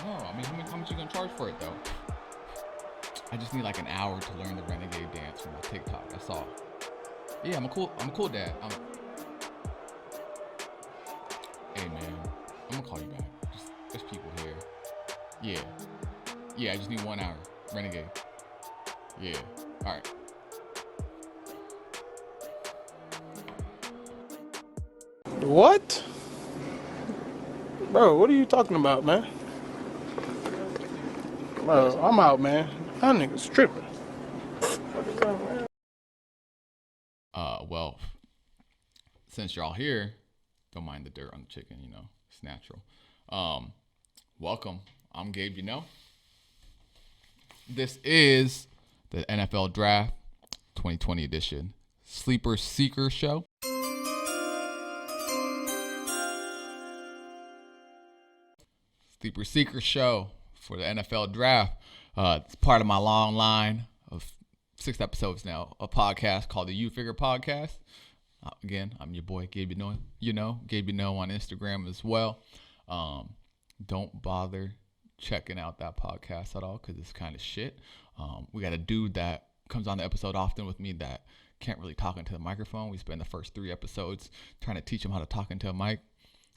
I mean, how much you gonna charge for it though? I just need like an hour to learn the renegade dance from my TikTok. That's all. Yeah, I'm a cool dad. Hey man, I'm gonna call you back. There's people here. Yeah, I just need 1 hour. Renegade. Yeah. All right. What? Bro, what are you talking about, man? Bro, I'm out, man. That nigga's tripping. Well, since you're all here, don't mind the dirt on the chicken, it's natural. Welcome. I'm Gabe, This is the NFL Draft 2020 edition Sleeper Seeker Show. Sleeper Seeker Show for the NFL Draft. It's part of my long line of 6 episodes now, a podcast called the You Figure Podcast. Again, I'm your boy, Gabe Gabe on Instagram as well. Don't bother checking out that podcast at all because it's kind of shit. We got a dude that comes on the episode often with me that can't really talk into the microphone. We spend the first 3 episodes trying to teach him how to talk into a mic.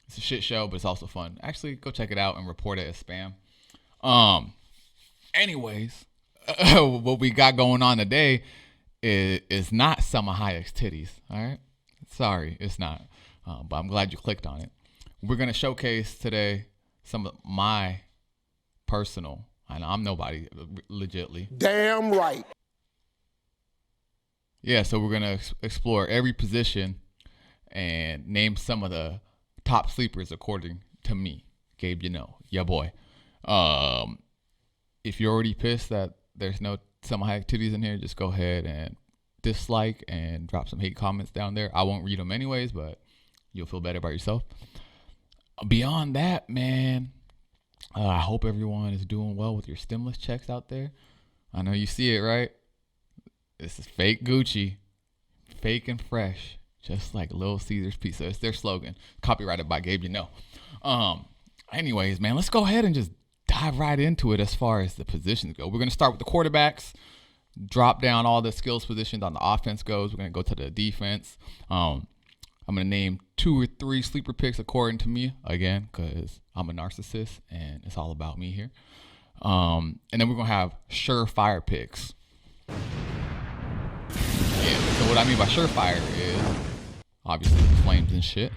It's a shit show, but it's also fun. Actually, go check it out and report it as spam. Anyways, what we got going on today is not Selma Hayek's titties, all right? Sorry, it's not. But I'm glad you clicked on it. We're going to showcase today some of my personal, and I'm nobody, legitly. Damn right. Yeah, so we're going to explore every position and name some of the top sleepers according to me. Gabe, your boy. If you're already pissed that there's no Selma Hayek titties in here, just go ahead and dislike and drop some hate comments down there. I won't read them anyways, but you'll feel better about yourself. Beyond that, man, I hope everyone is doing well with your stimulus checks out there. I know you see it, right? This is fake Gucci, fake and fresh, just like Little Caesar's Pizza. It's their slogan, copyrighted by Gabe. Anyways, man, let's go ahead and just dive right into it as far as the positions go. We're going to start with the quarterbacks, drop down all the skills positions on the offense goes. We're going to go to the defense. I'm going to name 2 or 3 sleeper picks according to me, again, because I'm a narcissist and it's all about me here. And then we're going to have surefire picks. Yeah, so what I mean by surefire is, obviously, the Flames and shit,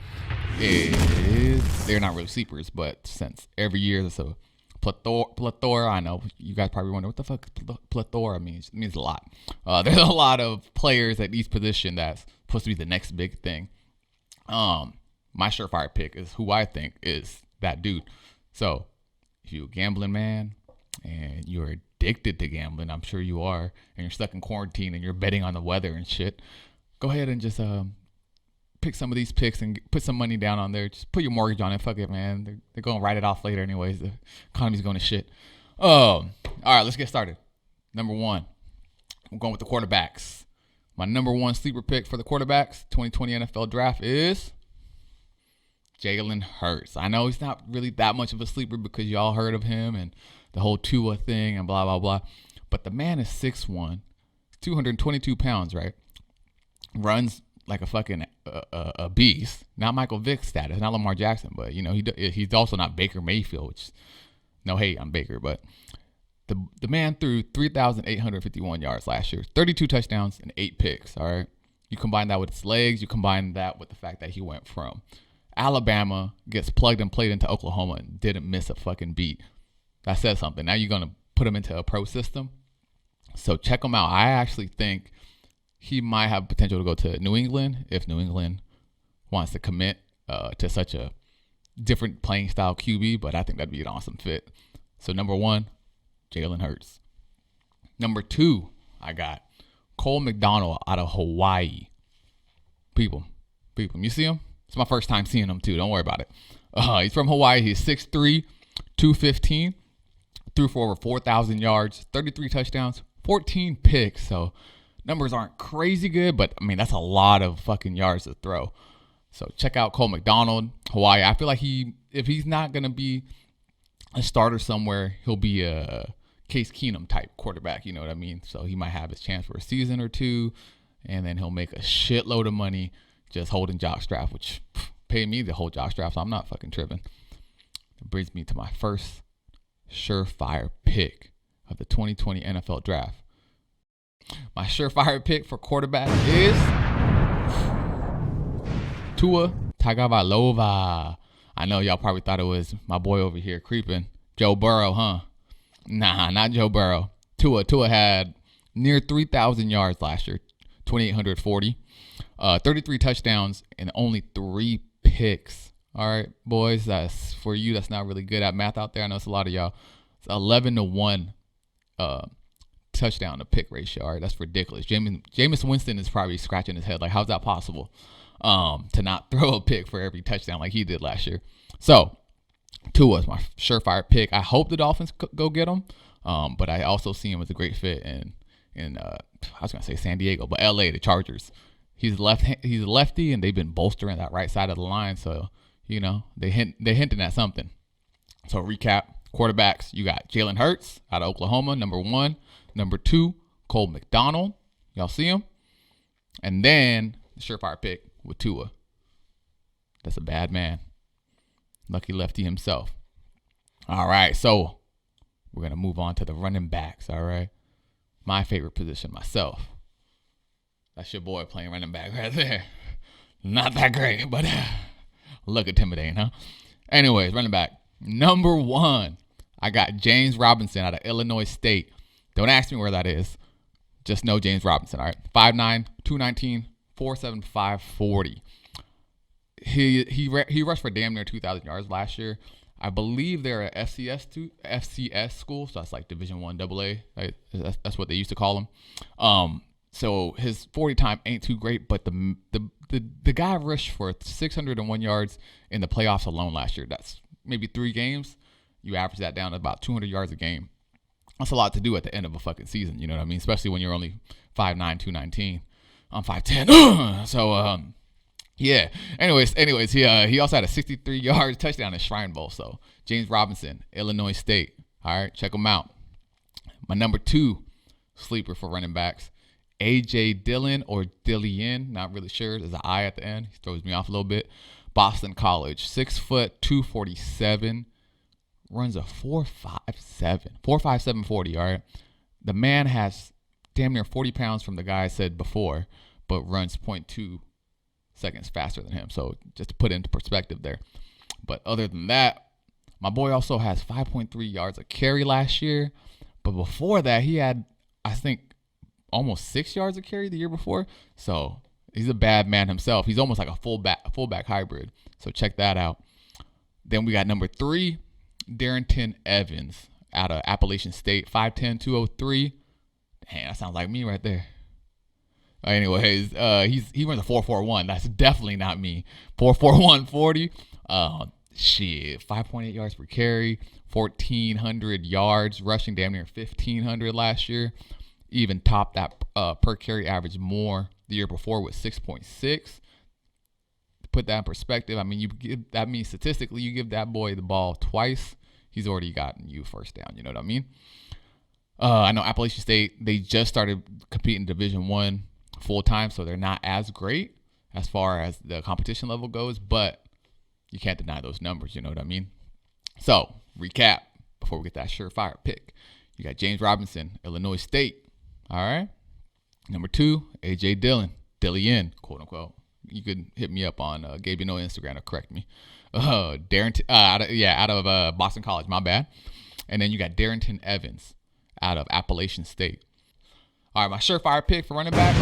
is they're not really sleepers, but since every year there's a plethora, I know you guys probably wonder what the fuck plethora means. It means a lot. There's a lot of players at each position that's supposed to be the next big thing. My surefire pick is who I think is that dude. So if you're a gambling man and you're addicted to gambling, I'm sure you are, and you're stuck in quarantine and you're betting on the weather and shit, go ahead and just pick some of these picks and put some money down on there. Just put your mortgage on it. Fuck it, man. They're going to write it off later anyways. The economy's going to shit. All right, let's get started. Number 1, I'm going with the quarterbacks. My number 1 sleeper pick for the quarterbacks 2020 NFL draft is Jalen Hurts. I know he's not really that much of a sleeper because y'all heard of him and the whole Tua thing and blah, blah, blah. But the man is 6'1", 222 pounds, right? Runs like a fucking a beast. Not Michael Vick status, not Lamar Jackson, but he's also not Baker Mayfield, which no hate on Baker, but the man threw 3,851 yards last year, 32 touchdowns and 8 picks. All right, you combine that with his legs, you combine that with the fact that he went from Alabama, gets plugged and played into Oklahoma, and didn't miss a fucking beat. That says something. Now you're gonna put him into a pro system, so check him out. I actually think he might have potential to go to New England if New England wants to commit to such a different playing style QB, but I think that'd be an awesome fit. So number 1, Jalen Hurts. Number 2, I got Cole McDonald out of Hawaii. People, you see him? It's my first time seeing him too. Don't worry about it. He's from Hawaii. He's 6'3", 215, threw for over 4,000 yards, 33 touchdowns, 14 picks. So numbers aren't crazy good, but I mean, that's a lot of fucking yards to throw. So check out Cole McDonald, Hawaii. I feel like if he's not going to be a starter somewhere, he'll be a Case Keenum type quarterback. You know what I mean? So he might have his chance for a season or two, and then he'll make a shitload of money just holding jockstrap, which pay me to hold jockstrap, so I'm not fucking tripping. It brings me to my first surefire pick of the 2020 NFL Draft. My surefire pick for quarterback is Tua Tagovailoa. I know y'all probably thought it was my boy over here creeping, Joe Burrow, huh? Nah, not Joe Burrow. Tua had near 3,000 yards last year, 2,840, 33 touchdowns, and only 3 picks. All right, boys, that's for you. That's not really good at math out there. I know it's a lot of y'all. It's 11-1 touchdown to pick ratio. All right, that's ridiculous. Jameis Winston is probably scratching his head like, how's that possible? To not throw a pick for every touchdown like he did last year. So Tua is my surefire pick. I hope the Dolphins go get him, but I also see him as a great fit in I was gonna say San Diego, but LA, the Chargers. He's a lefty, and they've been bolstering that right side of the line. So they're hinting at something. So recap: quarterbacks, you got Jalen Hurts out of Oklahoma, number 1. Number 2, Cole McDonald. Y'all see him? And then the surefire pick with Tua. That's a bad man. Lucky lefty himself. All right, so we're going to move on to the running backs, all right? My favorite position myself. That's your boy playing running back right there. Not that great, but look intimidating, huh? Anyways, running back. Number 1, I got James Robinson out of Illinois State. Don't ask me where that is. Just know James Robinson, all right? 5'9", 219, 475, 40. He rushed for damn near 2,000 yards last year. I believe they're a FCS school, so that's like Division I AA. Right? That's what they used to call them. So his 40 time ain't too great, but the guy rushed for 601 yards in the playoffs alone last year. That's maybe 3 games. You average that down to about 200 yards a game. That's a lot to do at the end of a fucking season, you know what I mean? Especially when you're only 5'9", 219. I'm 5'10". So, yeah. Anyways, he also had a 63 yards touchdown at Shrine Bowl. So, James Robinson, Illinois State. All right, check him out. My number 2 sleeper for running backs, A.J. Dillon or Dillian. Not really sure. There's an I at the end. He throws me off a little bit. Boston College, 6 foot, 247. Runs a 4.57 40, all right? The man has damn near 40 pounds from the guy I said before, but runs 0.2 seconds faster than him. So just to put it into perspective there. But other than that, my boy also has 5.3 yards a carry last year. But before that, he had, I think, almost 6 yards a carry the year before. So he's a bad man himself. He's almost like a fullback hybrid. So check that out. Then we got number 3, Darrington Evans out of Appalachian State, 5'10", 203. Damn, that sounds like me right there. Anyways, he runs a 4.41. That's definitely not me. 4.41 40. Shit, 5.8 yards per carry, 1,400 yards rushing, damn near 1,500 last year. Even topped that per carry average more the year before with 6.6. To put that in perspective, I mean, that means statistically, you give that boy the ball twice, he's already gotten you first down. You know what I mean? I know Appalachian State, they just started competing Division I full time, so they're not as great as far as the competition level goes, but you can't deny those numbers. You know what I mean? So, recap before we get that surefire pick. You got James Robinson, Illinois State. All right. Number 2, A.J. Dillon, Dillian, quote unquote. You could hit me up on Gabe Instagram to correct me. Darrington, out of Boston College, my bad. And then you got Darrington Evans out of Appalachian State. All right, my surefire pick for running back.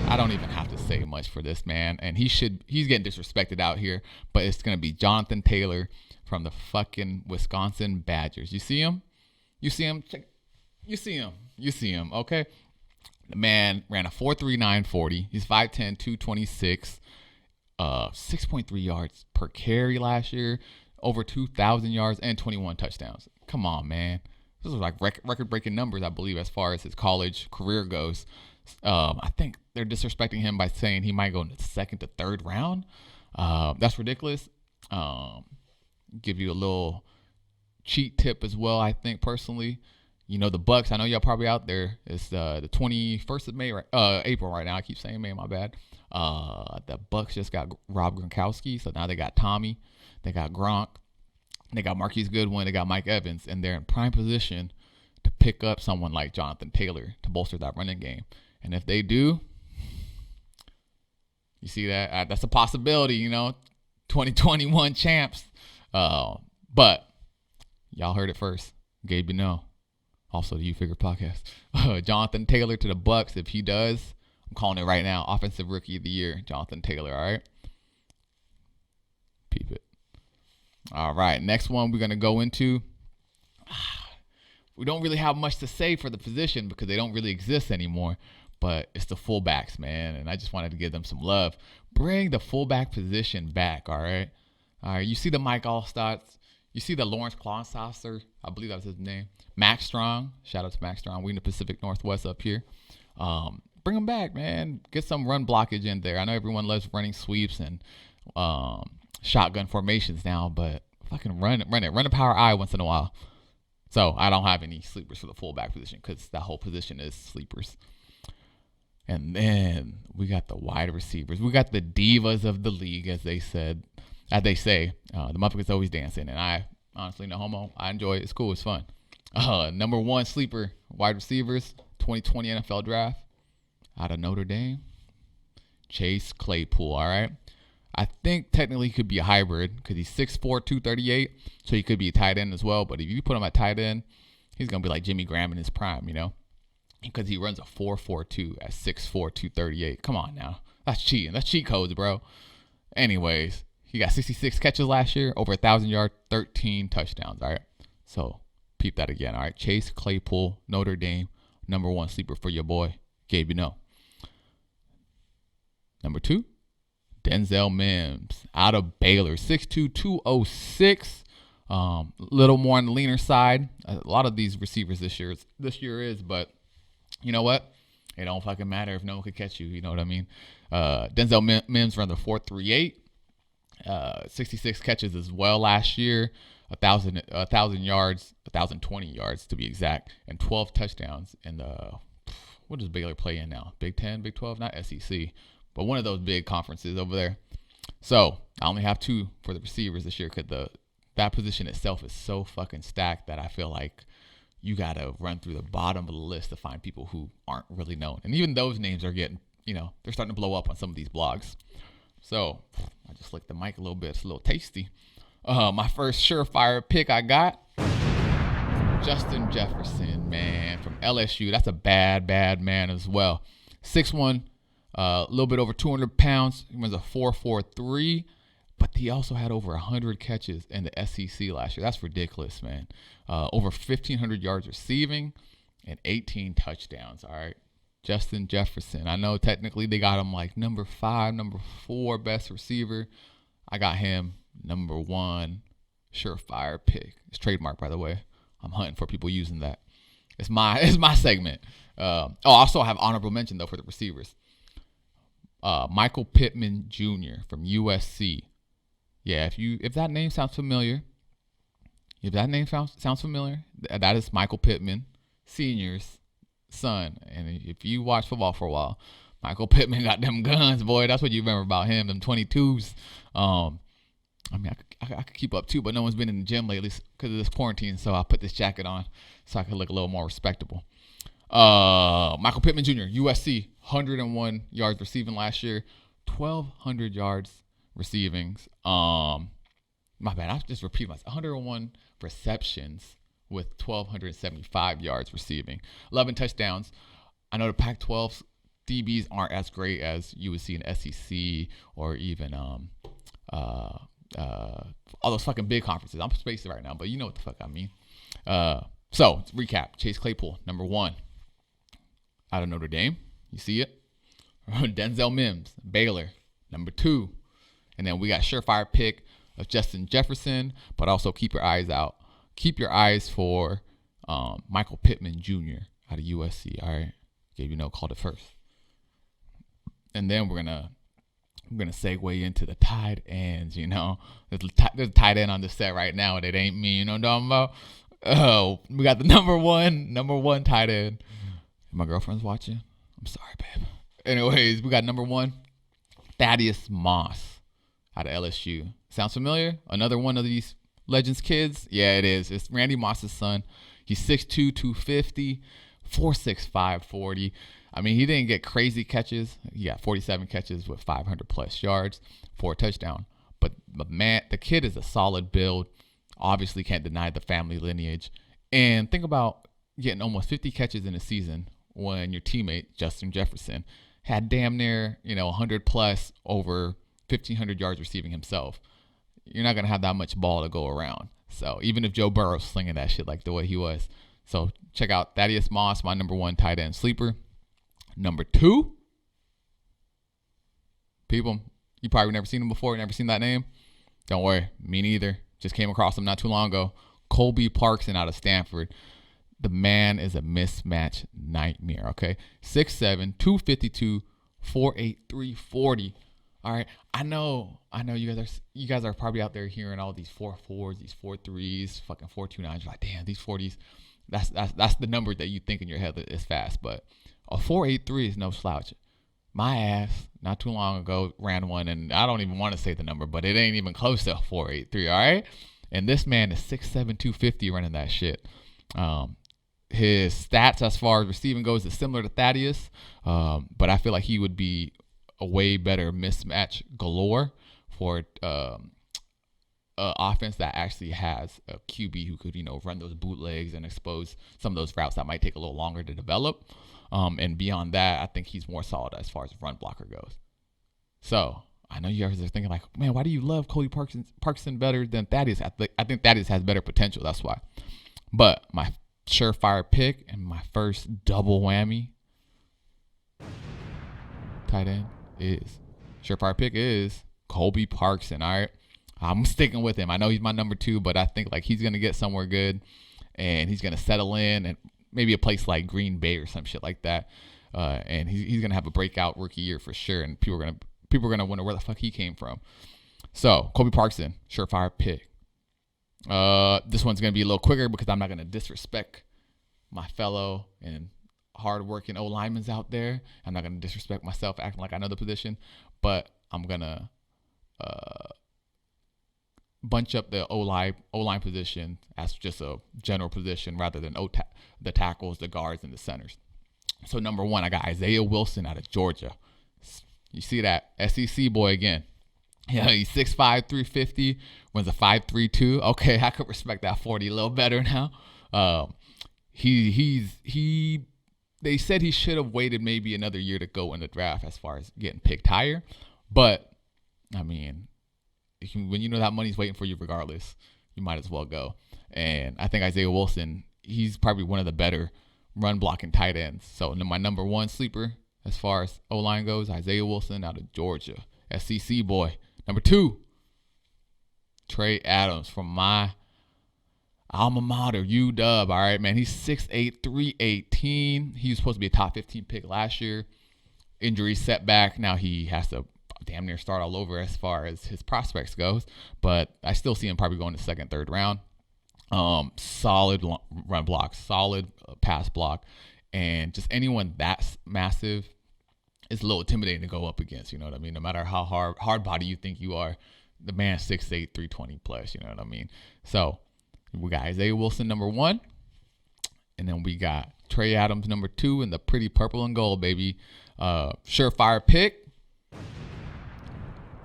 I don't even have to say much for this man, and he's getting disrespected out here, but it's gonna be Jonathan Taylor from the fucking Wisconsin Badgers. You see him? You see him? You see him? Okay. The man ran a 4.39 40. He's 5'10", 226. 6.3 yards per carry last year, over 2,000 yards and 21 touchdowns. Come on, man. This was like record-breaking numbers, I believe, as far as his college career goes. I think they're disrespecting him by saying he might go in the 2nd to 3rd round. That's ridiculous. give you a little cheat tip as well. I think personally, the Bucks. I know y'all probably out there. It's the 21st of May, right? April right now. I keep saying May, my bad. The Bucks just got Rob Gronkowski, so now they got Tommy, they got Gronk, they got Marquise Goodwin, they got Mike Evans, and they're in prime position to pick up someone like Jonathan Taylor to bolster that running game. And if they do, you see that that's a possibility. 2021 champs. But y'all heard it first. Gabe Bino, also the You Figure podcast. Jonathan Taylor to the Bucks. If he does, I'm calling it right now. Offensive Rookie of the Year, Jonathan Taylor. All right, peep it. All right, next one we're gonna go into. We don't really have much to say for the position because they don't really exist anymore. But it's the fullbacks, man, and I just wanted to give them some love. Bring the fullback position back. All right. You see the Mike Allstott. You see the Lawrence Klonsasser. I believe that was his name. Max Strong. Shout out to Max Strong. We in the Pacific Northwest up here. Bring them back, man. Get some run blockage in there. I know everyone loves running sweeps and shotgun formations now, but fucking run it. Run a power I once in a while. So I don't have any sleepers for the fullback position because that whole position is sleepers. And then we got the wide receivers. We got the divas of the league, as they say. The motherfuckers always dancing, and I honestly, no homo. I enjoy it. It's cool. It's fun. Number one sleeper wide receivers 2020 NFL draft out of Notre Dame, Chase Claypool. All right. I think technically he could be a hybrid because he's 6'4", 238, so he could be a tight end as well. But if you put him at tight end, he's gonna be like Jimmy Graham in his prime, because he runs a 4.42 at 6'4", 238. Come on now, that's cheating. That's cheat codes, bro. Anyways, he got 66 catches last year, over 1,000 yards, 13 touchdowns. All right, so peep that again. All right, Chase Claypool, Notre Dame, number one sleeper for your boy Gabe. Number two, Denzel Mims out of Baylor, 6'2", 206. Little more on the leaner side. A lot of these receivers this year is, but you know what? It don't fucking matter if no one could catch you. You know what I mean? Denzel Mims ran the 4.38, 66 catches as well last year, 1,000 yards, 1,020 yards to be exact, and 12 touchdowns. And what does Baylor play in now? Big 10, Big 12, not SEC. But one of those big conferences over there. So I only have two for the receivers this year because that position itself is so fucking stacked that I feel like you got to run through the bottom of the list to find people who aren't really known. And even those names are getting, they're starting to blow up on some of these blogs. So I just licked the mic a little bit. It's a little tasty. My first surefire pick I got, Justin Jefferson, man, from LSU. That's a bad man as well. 6'1", a little bit over 200 pounds. He runs a 4.43, but he also had over 100 catches in the SEC last year. That's ridiculous, man. Over 1,500 yards receiving and 18 touchdowns. All right, Justin Jefferson. I know technically they got him like number 5, number 4 best receiver. I got him number 1 surefire pick. It's trademark, by the way. I'm hunting for people using that. It's my segment. I also have honorable mention though for the receivers. Michael Pittman Jr. from USC. Yeah, if that name sounds familiar, that is Michael Pittman Sr.'s son. And if you watch football for a while, Michael Pittman got them guns, boy. That's what you remember about him, them 22s. I could keep up too, but no one's been in the gym lately because of this quarantine, so I put this jacket on so I could look a little more respectable. Michael Pittman Jr., USC, 101 yards receiving last year, 1,200 yards receiving. My bad, I just repeated myself. 101 receptions with 1,275 yards receiving, 11 touchdowns. I know the Pac-12 DBs aren't as great as you would see in SEC or even all those fucking big conferences. I'm spaced right now, but you know what the fuck I mean. So let's recap. Chase Claypool, number 1 out of Notre Dame. You see it? Denzel Mims, Baylor, number 2. And then we got surefire pick of Justin Jefferson, but also keep your eyes out. Keep your eyes for Michael Pittman Jr. out of USC. All right. Gave you called it first. And then we're going to I'm gonna segue into the tight ends. There's a tight end on the set right now, and it ain't me. You know what I'm talking about? Oh, we got the number one tight end. My girlfriend's watching. I'm sorry, babe. Anyways, we got number one, Thaddeus Moss out of LSU. Sounds familiar? Another one of these Legends kids? Yeah, it is. It's Randy Moss's son. He's 6'2", 250, 4'6", 40. I mean, he didn't get crazy catches. He got 47 catches with 500 plus yards for a touchdown. But man, the kid is a solid build. Obviously can't deny the family lineage. And think about getting almost 50 catches in a season when your teammate, Justin Jefferson, had damn near, 100 plus over 1,500 yards receiving himself. You're not going to have that much ball to go around. So even if Joe Burrow's slinging that shit like the way he was. So check out Thaddeus Moss, my number one tight end sleeper. Number two, people, you probably never seen him before, never seen that name. Don't worry, me neither. Just came across him not too long ago. Colby Parkson out of Stanford. The man is a mismatch nightmare, okay? 6'7", 252, 4'8", 40. All right, I know you guys are probably out there hearing all these 4.4s, these 4.3s, fucking 4.29s. You're like, damn, these 40s, that's the number that you think in your head that is fast. But a 4.83 is no slouch. My ass, not too long ago, ran one, and I don't even want to say the number, but it ain't even close to a 4.83, all right? And this man is 6'7", 250 running that shit. His stats as far as receiving goes is similar to Thaddeus, but I feel like he would be a way better mismatch galore for offense that actually has a QB who could, run those bootlegs and expose some of those routes that might take a little longer to develop. And beyond that, I think he's more solid as far as run blocker goes. So I know you guys are thinking like, man, why do you love Colby Parkson better than Thaddeus? I think Thaddeus has better potential. That's why. But my surefire pick and my first double whammy tight end is Colby Parkson. All right, I'm sticking with him. I know he's my number two, but I think like he's gonna get somewhere good, and he's gonna settle in, and maybe a place like Green Bay or some shit like that. And he's gonna have a breakout rookie year for sure, and people are gonna wonder where the fuck he came from. So Colby Parkson, surefire pick. This one's gonna be a little quicker because I'm not gonna disrespect my fellow and hardworking O linemen's out there. I'm not gonna disrespect myself acting like I know the position, but I'm gonna bunch up the O-line position as just a general position rather than the tackles, the guards, and the centers. So number one, I got Isaiah Wilson out of Georgia. You see that SEC boy again. Yeah, he's 6'5", 350, runs a 5.32. Okay, I could respect that 40 a little better now. They said he should have waited maybe another year to go in the draft as far as getting picked higher. But, I mean, when you know that money's waiting for you regardless, you might as well go. And I think Isaiah Wilson, he's probably one of the better run blocking tight ends. So my number one sleeper as far as O-line goes, Isaiah Wilson out of Georgia. SEC boy. Number two, Trey Adams from my alma mater, UW. All right, man. He's 6'8", 318. He was supposed to be a top 15 pick last year. Injury setback. Now he has to damn near start all over as far as his prospects goes. But I still see him probably going to second, third round. Solid run block, solid pass block, and just anyone that's massive is a little intimidating to go up against. You know what I mean? No matter how hard body you think you are, the man's 6'8", 320 plus. You know what I mean? So we got Isaiah Wilson number one, and then we got Trey Adams number two in the pretty purple and gold, baby. Surefire pick,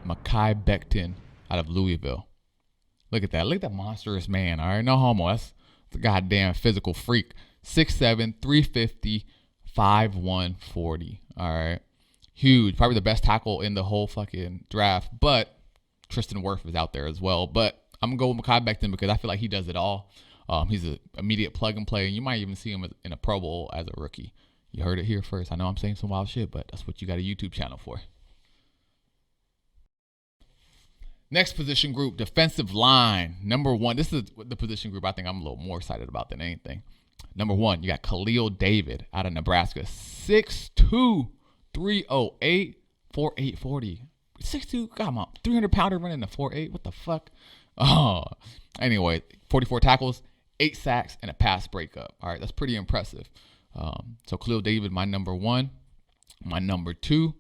Mekhi Becton out of Louisville. Look at that. Look at that monstrous man. All right, no homo. That's a goddamn physical freak. 6'7", 350, 5'1", 40. All right. Huge. Probably the best tackle in the whole fucking draft. But Tristan Wirth is out there as well. But I'm going to go with Mekhi Becton because I feel like he does it all. He's an immediate plug and play. And you might even see him in a Pro Bowl as a rookie. You heard it here first. I know I'm saying some wild shit, but that's what you got a YouTube channel for. Next position group, defensive line. Number one, this is the position group I think I'm a little more excited about than anything. Number one, you got Khalil David out of Nebraska. 6'2", 308, 4'8", 40. 6'2", come on, 300-pounder running a 4.8. What the fuck? Oh, anyway, 44 tackles, 8 sacks, and a pass breakup. All right, that's pretty impressive. So Khalil David, my number 1. My number 2,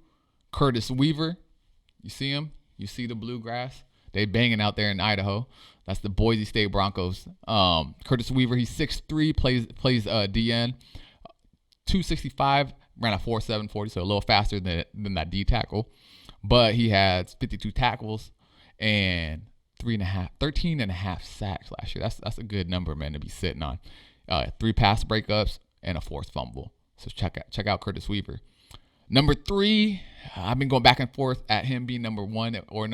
Curtis Weaver. You see him? You see the bluegrass? They banging out there in Idaho. That's the Boise State Broncos. Curtis Weaver, he's 6'3", plays DN. 265, ran a 4.740, so a little faster than that D tackle. But he has 52 tackles and 13 and a half sacks last year. That's a good number, man, to be sitting on. 3 pass breakups and a forced fumble. So check out Curtis Weaver. Number 3, I've been going back and forth at him being number 1 or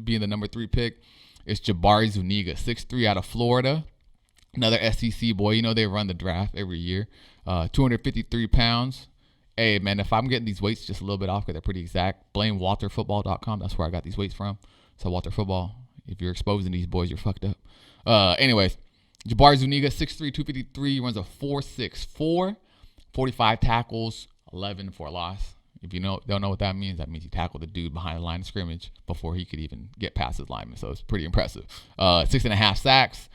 being the number 3 pick. It's Jabari Zuniga, 6'3", out of Florida. Another SEC boy. You know they run the draft every year. 253 pounds. Hey, man, if I'm getting these weights just a little bit off because they're pretty exact, blame WalterFootball.com. That's where I got these weights from. So Walter Football, if you're exposing these boys, you're fucked up. Anyways, Jabari Zuniga, 6'3", 253, runs a 4.64, 45 tackles, 11 for a loss. If you don't know what that means he tackled the dude behind the line of scrimmage before he could even get past his lineman. So it's pretty impressive. 6.5 sacks.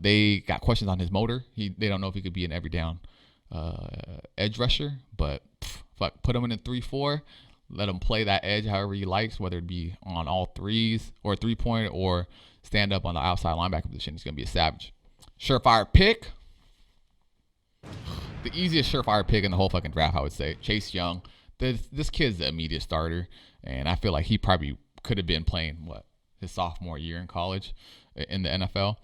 They got questions on his motor. They don't know if he could be an every down edge rusher, but fuck, put him in a 3-4. Let him play that edge however he likes, whether it be on all threes or 3-point or stand up on the outside linebacker position. He's gonna be a savage. Surefire pick. The easiest surefire pick in the whole fucking draft, I would say. Chase Young. This kid's the immediate starter, and I feel like he probably could have been playing his sophomore year in college in the NFL.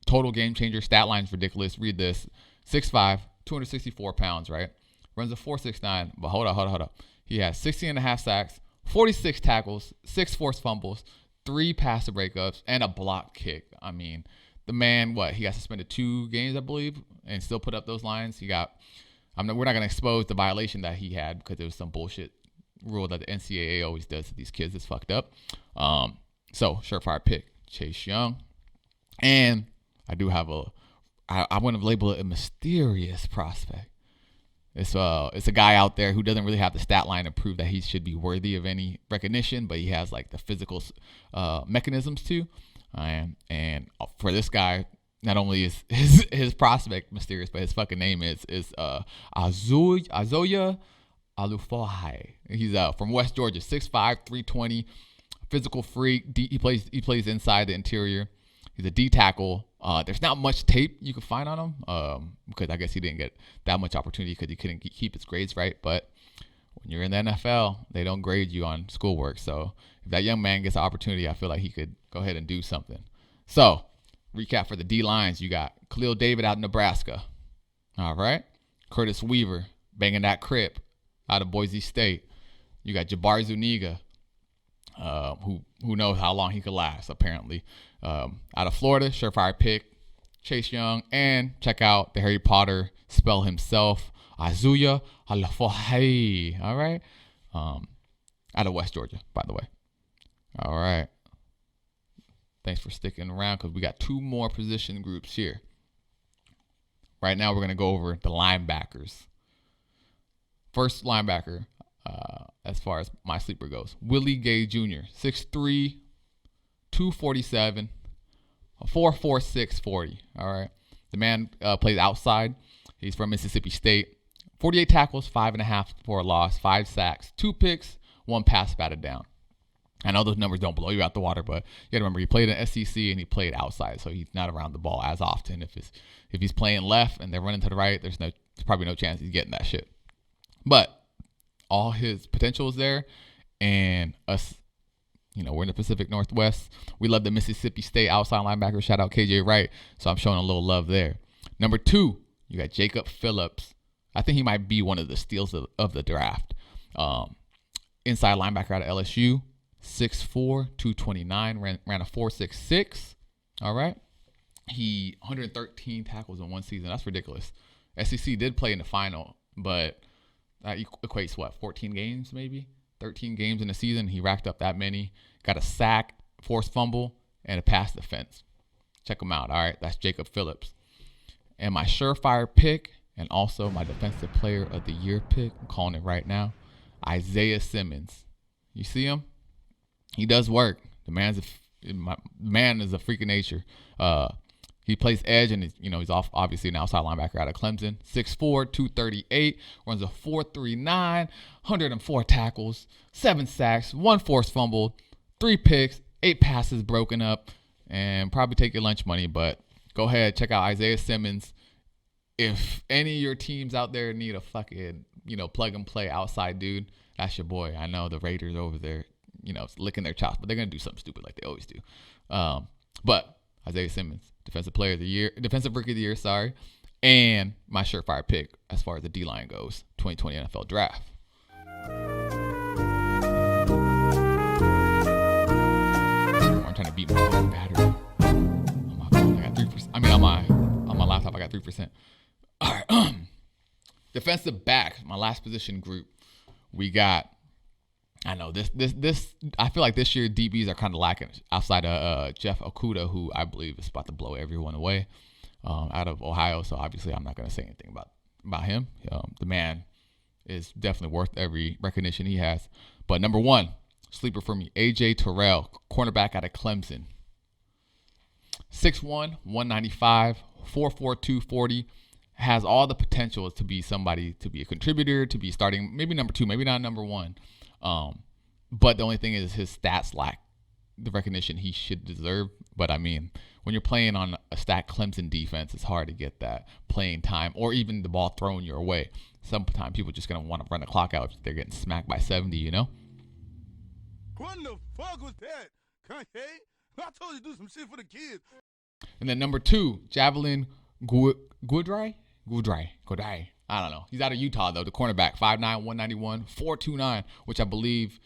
Total game changer. Stat line's ridiculous. Read this: 6'5", 264 pounds. Right, runs a 4.69. But hold up. He has 16.5 sacks, 46 tackles, 6 forced fumbles, 3 pass breakups, and a block kick. I mean, the man, he got suspended 2 games, I believe, and still put up those lines. We're not going to expose the violation that he had because there was some bullshit rule that the NCAA always does to these kids. It's fucked up. So, surefire pick, Chase Young. And I do have I want to label it a mysterious prospect. It's a guy out there who doesn't really have the stat line to prove that he should be worthy of any recognition, but he has like the physical mechanisms too. And for this guy, not only is his prospect mysterious, but his fucking name is Azoya Alufahai. He's from West Georgia, 6'5", 320, physical freak. He plays inside the interior. He's a D tackle. There's not much tape you can find on him because I guess he didn't get that much opportunity because he couldn't keep his grades right. But when you're in the NFL, they don't grade you on schoolwork. So if that young man gets an opportunity, I feel like he could go ahead and do something. So recap for the D lines: you got Khalil David out of Nebraska. All right. Curtis Weaver banging that crip out of Boise State. You got Jabari Zuniga, who knows how long he could last, apparently. Out of Florida, surefire pick, Chase Young. And check out the Harry Potter spell himself, Azuya Alafohei. All right. Out of West Georgia, by the way. All right. Thanks for sticking around because we got 2 more position groups here. Right now, we're going to go over the linebackers. First linebacker, as far as my sleeper goes, Willie Gay Jr., 6'3", 247, a 4.46 40. All right. The man plays outside. He's from Mississippi State. 48 tackles, 5.5 for a loss, 5 sacks, 2 picks, 1 pass batted down. I know those numbers don't blow you out the water, but you got to remember he played in SEC and he played outside, so he's not around the ball as often. If he's playing left and they're running to the right, there's probably no chance he's getting that shit. But all his potential is there, and us, we're in the Pacific Northwest. We love the Mississippi State outside linebacker. Shout out KJ Wright. So I'm showing a little love there. Number 2, you got Jacob Phillips. I think he might be one of the steals of the draft. Inside linebacker out of LSU. 6'4", 229, ran a 4.66. All right. He 113 tackles in one season. That's ridiculous. SEC did play in the final, but that equates 14 games maybe? 13 games in a season. He racked up that many. Got a sack, forced fumble, and a pass defense. Check him out. All right. That's Jacob Phillips. And my surefire pick, and also my defensive player of the year pick, I'm calling it right now, Isaiah Simmons. You see him? He does work. The man is a freak of nature. He plays edge, and he's off obviously an outside linebacker out of Clemson. 6'4", 238, runs a 4.39, 104 tackles, 7 sacks, 1 forced fumble, 3 picks, 8 passes broken up, and probably take your lunch money. But go ahead, check out Isaiah Simmons. If any of your teams out there need a fucking plug and play outside dude, that's your boy. I know the Raiders over there, licking their chops, but they're gonna do something stupid like they always do. But Isaiah Simmons, defensive rookie of the year, and my surefire pick as far as the D-line goes, 2020 NFL draft. I'm trying to beat my phone battery. On my phone, I got 3%. I mean, on my laptop, I got 3%. All right, defensive back, my last position group. We got. I know this. I feel like this year DBs are kind of lacking outside of Jeff Okudah, who I believe is about to blow everyone away out of Ohio. So obviously, I'm not going to say anything about him. The man is definitely worth every recognition he has. But number one, sleeper for me, A.J. Terrell, cornerback out of Clemson. 6'1", 195, 4'4", 240. Has all the potential to be somebody, to be a contributor, to be starting, maybe number 2, maybe not number 1. But the only thing is his stats lack the recognition he should deserve. But I mean, when you're playing on a stacked Clemson defense, it's hard to get that playing time or even the ball thrown your way. Sometimes people just going to want to run the clock out if they're getting smacked by 70, What the fuck was that, Kanye? I told you to do some shit for the kids. And then number 2, Javelin Goodry. I don't know. He's out of Utah, though. The cornerback, 5'9", 191, 4.29, which I believe,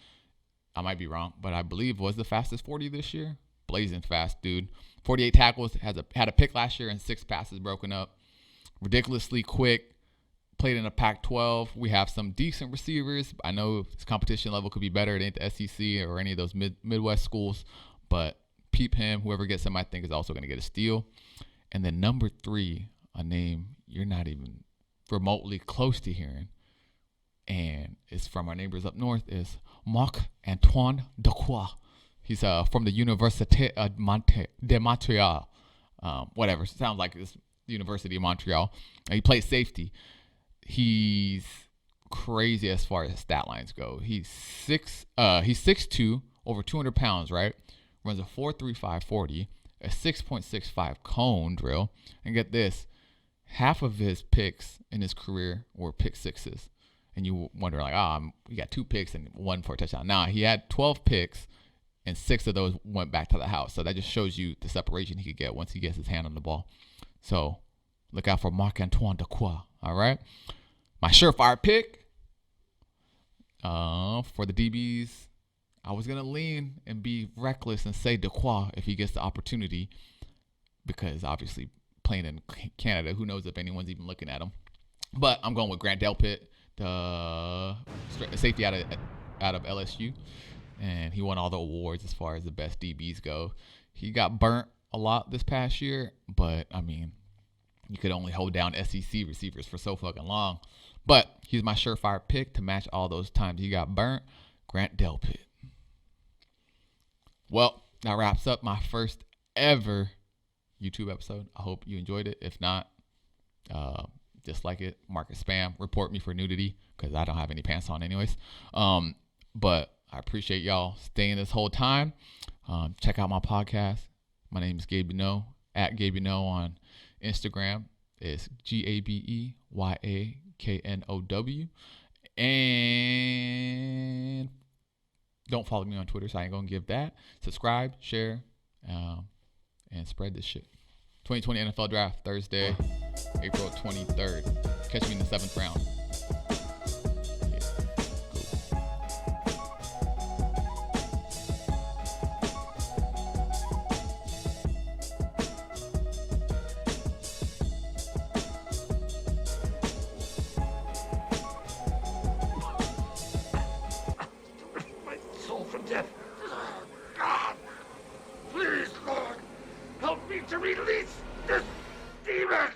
I might be wrong, but I believe was the fastest 40 this year. Blazing fast, dude. 48 tackles, had a pick last year and 6 passes broken up. Ridiculously quick. Played in a Pac-12. We have some decent receivers. I know his competition level could be better. It ain't the SEC or any of those Midwest schools, but peep him. Whoever gets him, I think, is also going to get a steal. And then number 3, a name you're not even remotely close to hearing, and it's from our neighbors up north, is Marc-Antoine Dequoy. He's from the Université de Montréal. Whatever, sounds like it's the University of Montreal. He plays safety. He's crazy as far as stat lines go. He's 6'2", over 200 pounds, right? Runs a 4.35 40, a 6.65 cone drill, and get this. Half of his picks in his career were pick sixes. And you wonder, like, he got 2 picks and 1 for a touchdown. Nah, he had 12 picks, and 6 of those went back to the house. So that just shows you the separation he could get once he gets his hand on the ball. So look out for Marc-Antoine Dequoy, all right? My surefire pick for the DBs, I was going to lean and be reckless and say Dequoy if he gets the opportunity, because obviously playing in Canada, who knows if anyone's even looking at him. But I'm going with Grant Delpit, the safety out of LSU, and he won all the awards as far as the best DBs go. He got burnt a lot this past year, but I mean, you could only hold down SEC receivers for so fucking long. But he's my surefire pick to match all those times he got burnt. Grant Delpit. Well, that wraps up my first ever YouTube episode. I hope you enjoyed it. If not, dislike it, mark it spam, report me for nudity, because I don't have any pants on anyways. But I appreciate y'all staying this whole time. Check out my podcast. My name is Gabe Bino, at Gabe Bino on Instagram. It's GABEYAKNOW. And don't follow me on Twitter, so I ain't gonna give that. Subscribe, share, and spread this shit. 2020 NFL Draft, Thursday, April 23rd. Catch me in the 7th round. My soul from death. God, please, Lord, help me to release this demon.